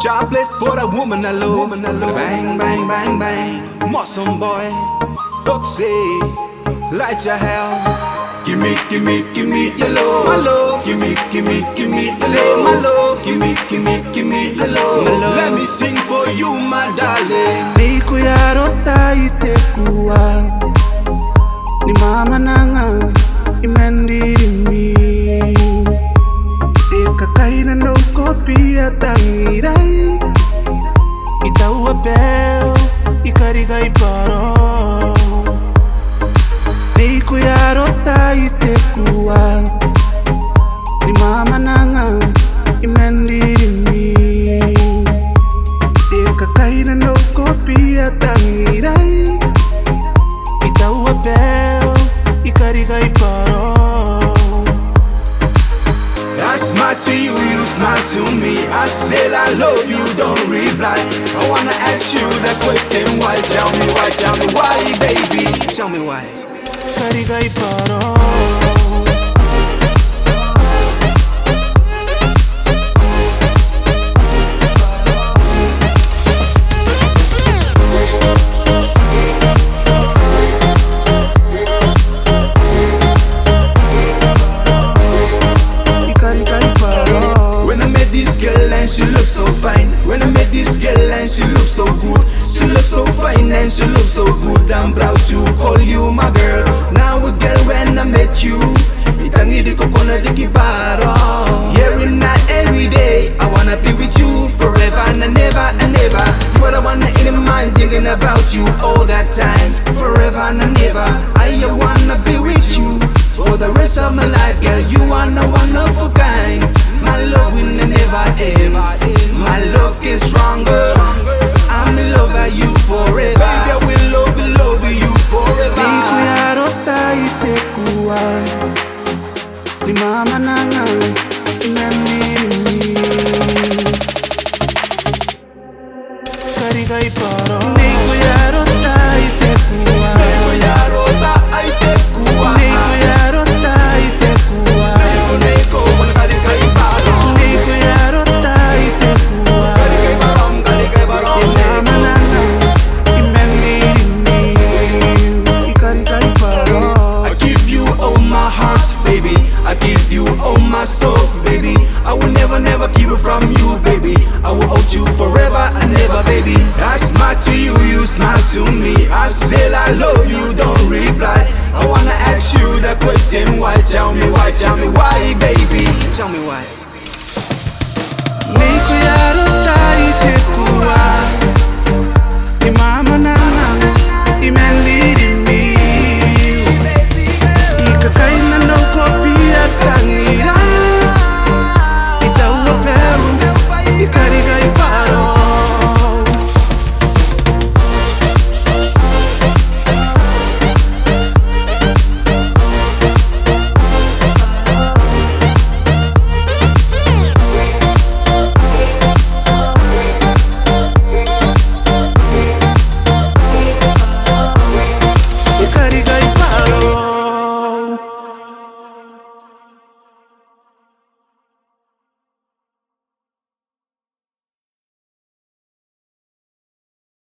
Job place for a woman I love. Bang, bang, bang, bang. Muscle boy. Dog say, light your hair. Give me your love. My love. Give me your love. My love. Give me your love. Let me sing for you, my darling. Ni kuyarota itekua. Ni mama nanga imendirimi. Kakaina no kopia tangirai. Itaua peo ikariga iparo. Ni kuyarota itekua. Ni mama nanga imendirimi. Kakaina no kopia tangirai. Itaua peo ikariga iparo. I smile to you, you smile to me. I said I love you, don't reply. I wanna ask you that question, why? Tell me why, baby. Tell me why. Kariga iparo. She looks so fine. When I met this girl and she looks so good. She looks so fine and she looks so good. I'm proud to call you my girl. Now a girl when I met you. Itangi di ko kona di kiba.